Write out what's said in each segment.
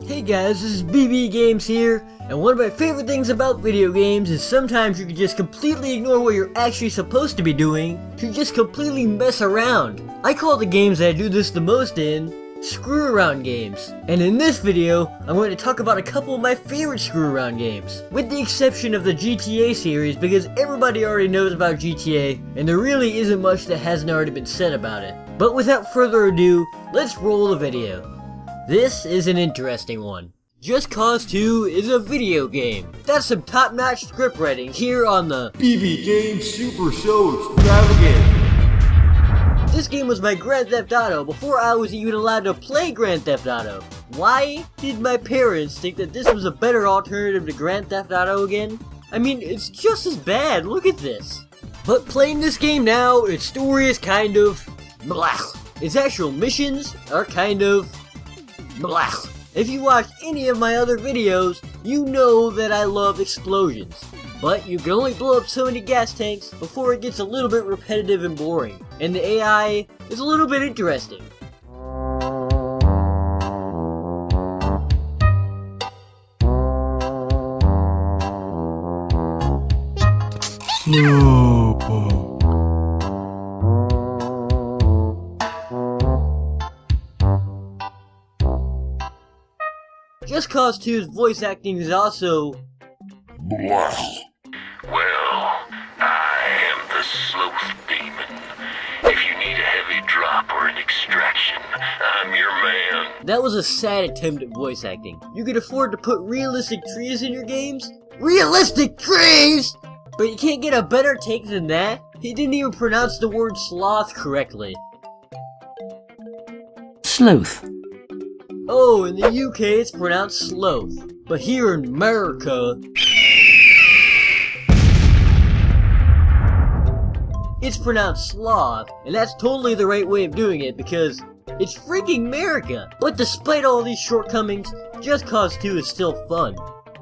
Hey guys, this is BB Games here, and one of my favorite things about video games is sometimes you can just completely ignore what you're actually supposed to be doing to just completely mess around. I call the games that I do this the most in screw around games. And in this video, I'm going to talk about a couple of my favorite screw around games, with the exception of the GTA series because everybody already knows about GTA and there really isn't much that hasn't already been said about it. But without further ado, let's roll the video. This is an interesting one. Just Cause 2 is a video game. That's some top-notch script writing here on the BB Games Super Show Extravaganza. This game was my Grand Theft Auto before I was even allowed to play Grand Theft Auto. Why did my parents think that this was a better alternative to Grand Theft Auto again? I mean, it's just as bad, look at this. But playing this game now, its story is kind of blah. Its actual missions are kind of blah. If you watch any of my other videos, you know that I love explosions. But you can only blow up so many gas tanks before it gets a little bit repetitive and boring. And the AI is a little bit interesting. Just Cause 2's voice acting is also Blah. Well, I am the Sloth Demon. If you need a heavy drop or an extraction, I'm your man. That was a sad attempt at voice acting. You could afford to put realistic trees in your games? Realistic trees?! But you can't get a better take than that? He didn't even pronounce the word sloth correctly. Sleuth. Oh, in the UK it's pronounced sloth. But here in America, it's pronounced sloth, and that's totally the right way of doing it because it's freaking America! But despite all these shortcomings, Just Cause 2 is still fun.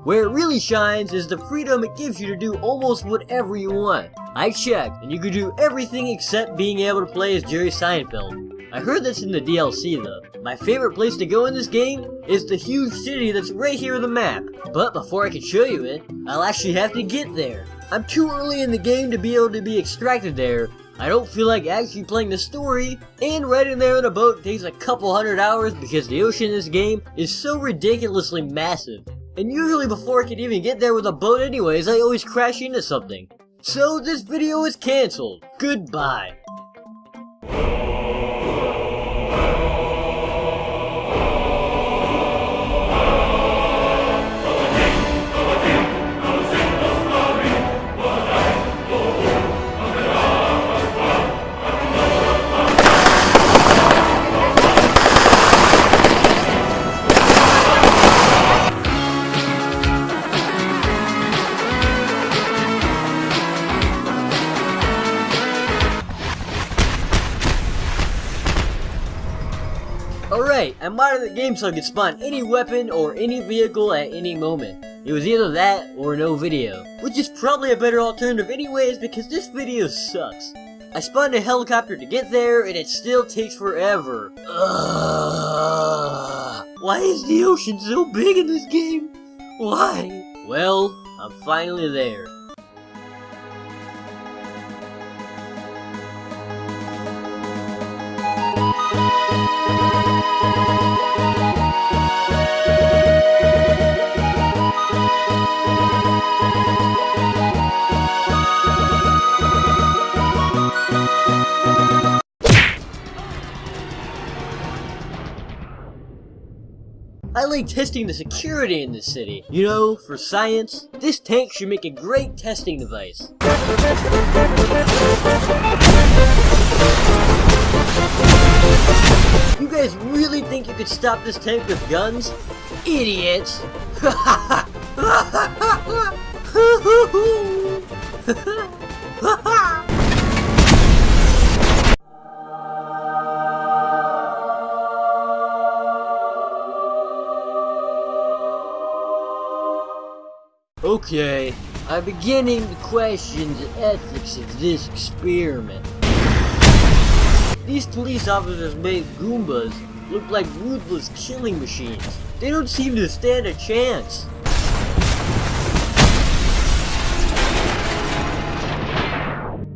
Where it really shines is the freedom it gives you to do almost whatever you want. I checked, and you could do everything except being able to play as Jerry Seinfeld. I heard that's in the DLC though. My favorite place to go in this game is the huge city that's right here on the map. But before I can show you it, I'll actually have to get there. I'm too early in the game to be able to be extracted there. I don't feel like actually playing the story, and riding there in a boat takes a couple hundred hours because the ocean in this game is so ridiculously massive. And usually before I can even get there with a boat anyways, I always crash into something. So this video is cancelled. Goodbye. Alright, I modded the game so I could spawn any weapon or any vehicle at any moment. It was either that or no video, which is probably a better alternative anyways because this video sucks. I spawned a helicopter to get there and it still takes forever. Why is the ocean so big in this game? Why? Well, I'm finally there. I like testing the security in this city. You know, for science, this tank should make a great testing device. You guys really think you could stop this tank with guns? Idiots! Okay, I'm beginning to question the ethics of this experiment. These police officers made Goombas look like ruthless killing machines. They don't seem to stand a chance.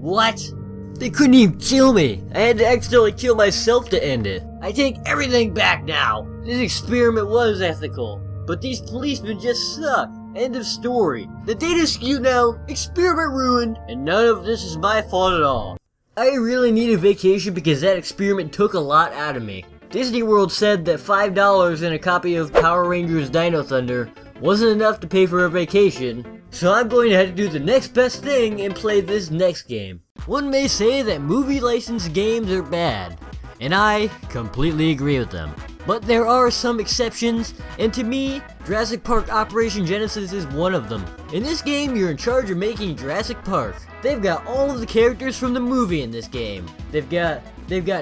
What? They couldn't even kill me. I had to accidentally kill myself to end it. I take everything back now. This experiment was ethical, but these policemen just suck. End of story. The data's skewed now, experiment ruined, and none of this is my fault at all. I really need a vacation because that experiment took a lot out of me. Disney World said that $5 and a copy of Power Rangers Dino Thunder wasn't enough to pay for a vacation, so I'm going to have to do the next best thing and play this next game. One may say that movie licensed games are bad, and I completely agree with them. But there are some exceptions, and to me, Jurassic Park Operation Genesis is one of them. In this game, you're in charge of making Jurassic Park. They've got all of the characters from the movie in this game. They've got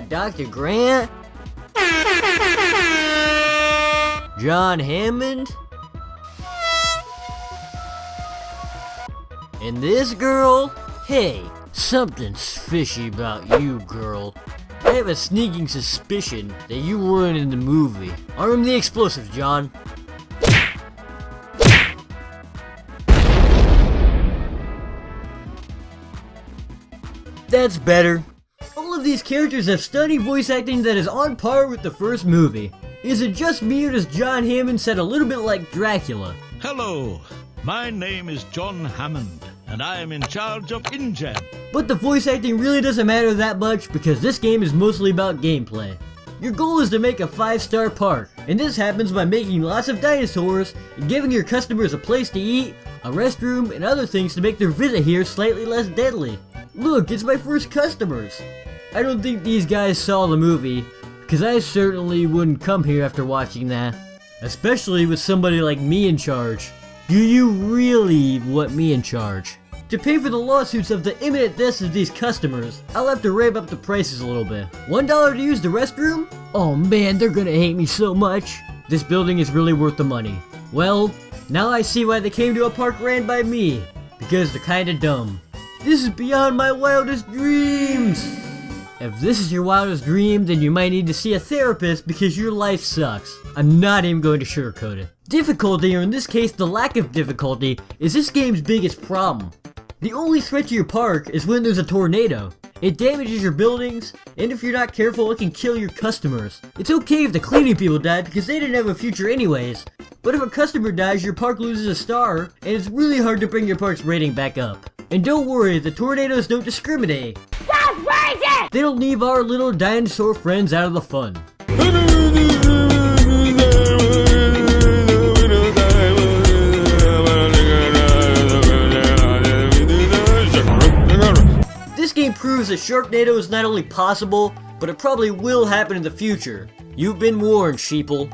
Dr. Grant, John Hammond, and this girl. Hey, something's fishy about you, girl. I have a sneaking suspicion that you weren't in the movie. Arm the explosives, John. That's better. All of these characters have stunning voice acting that is on par with the first movie. Is it just me or does John Hammond sound a little bit like Dracula? Hello, my name is John Hammond, and I am in charge of InGen. But the voice acting really doesn't matter that much because this game is mostly about gameplay. Your goal is to make a 5-star park, and this happens by making lots of dinosaurs and giving your customers a place to eat, a restroom, and other things to make their visit here slightly less deadly. Look, it's my first customers. I don't think these guys saw the movie, because I certainly wouldn't come here after watching that. Especially with somebody like me in charge. Do you really want me in charge? To pay for the lawsuits of the imminent deaths of these customers, I'll have to ramp up the prices a little bit. $1 to use the restroom? Oh man, they're gonna hate me so much. This building is really worth the money. Well, now I see why they came to a park ran by me. Because they're kinda dumb. This is beyond my wildest dreams! If this is your wildest dream, then you might need to see a therapist because your life sucks. I'm not even going to sugarcoat it. Difficulty, or in this case the lack of difficulty, is this game's biggest problem. The only threat to your park is when there's a tornado. It damages your buildings, and if you're not careful, it can kill your customers. It's okay if the cleaning people die because they didn't have a future anyways. But if a customer dies, your park loses a star, and it's really hard to bring your park's rating back up. And don't worry, the tornadoes don't discriminate. That's racist! They don't leave our little dinosaur friends out of the fun. This game proves that Sharknado is not only possible, but it probably will happen in the future. You've been warned, sheeple.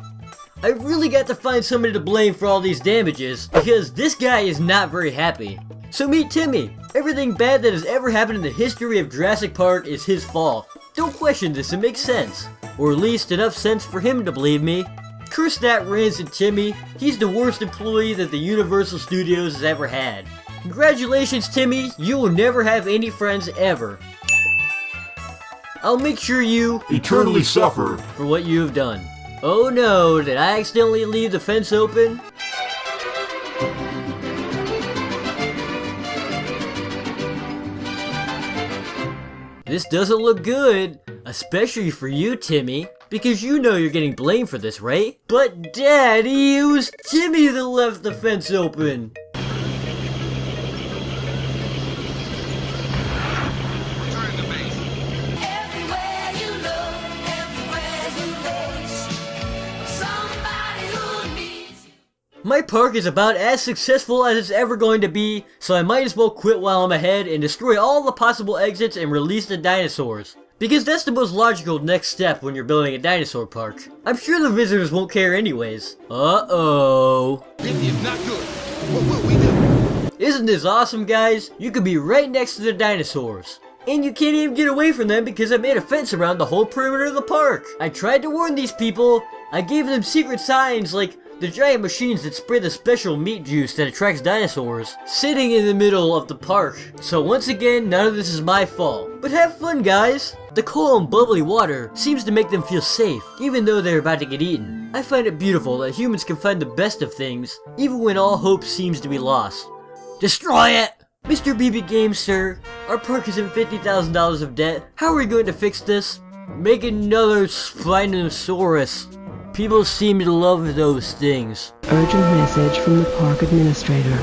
I really got to find somebody to blame for all these damages, because this guy is not very happy. So meet Timmy. Everything bad that has ever happened in the history of Jurassic Park is his fault. Don't question this, it makes sense. Or at least enough sense for him to believe me. Curse that rancid Timmy. He's the worst employee that the Universal Studios has ever had. Congratulations, Timmy. You will never have any friends ever. I'll make sure you Eternally suffer. for what you have done. Oh no, did I accidentally leave the fence open? This doesn't look good, especially for you, Timmy, because you know you're getting blamed for this, right? But Daddy, it was Timmy that left the fence open. Everywhere you look, everywhere you reach, somebody who needs you. My park is about as successful as it's ever going to be, so I might as well quit while I'm ahead and destroy all the possible exits and release the dinosaurs. Because that's the most logical next step when you're building a dinosaur park. I'm sure the visitors won't care anyways. Uh-oh. This is not good. What will we do? Isn't this awesome, guys? You could be right next to the dinosaurs. And you can't even get away from them because I made a fence around the whole perimeter of the park. I tried to warn these people. I gave them secret signs like the giant machines that spray the special meat juice that attracts dinosaurs, sitting in the middle of the park. So once again, none of this is my fault. But have fun, guys! The calm, bubbly water seems to make them feel safe, even though they're about to get eaten. I find it beautiful that humans can find the best of things, even when all hope seems to be lost. Destroy it! Mr. BB Games, sir, our park is in $50,000 of debt. How are we going to fix this? Make another Spinosaurus. People seem to love those things. Urgent message from the park administrator.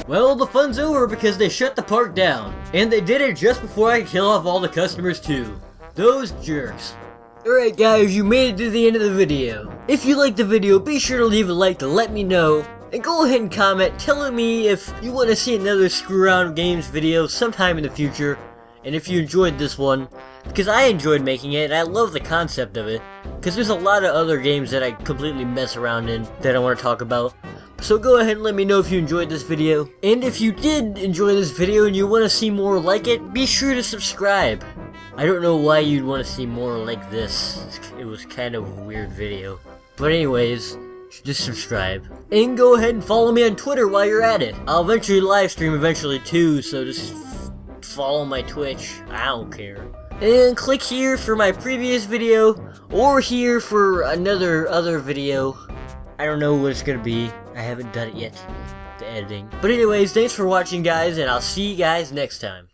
Well, the fun's over because they shut the park down. And they did it just before I could kill off all the customers too. Those jerks. Alright guys, you made it to the end of the video. If you liked the video, be sure to leave a like to let me know. And go ahead and comment telling me if you want to see another Screw Around Games video sometime in the future. And if you enjoyed this one, because I enjoyed making it and I love the concept of it. Because there's a lot of other games that I completely mess around in that I want to talk about. So go ahead and let me know if you enjoyed this video. And if you did enjoy this video and you want to see more like it, be sure to subscribe. I don't know why you'd want to see more like this. It was kind of a weird video. But anyways, just subscribe. And go ahead and follow me on Twitter while you're at it. I'll eventually live stream eventually too, so just follow my Twitch. I don't care. And click here for my previous video, or here for other video. I don't know what it's gonna be. I haven't done it yet, the editing. But anyways, thanks for watching guys, and I'll see you guys next time.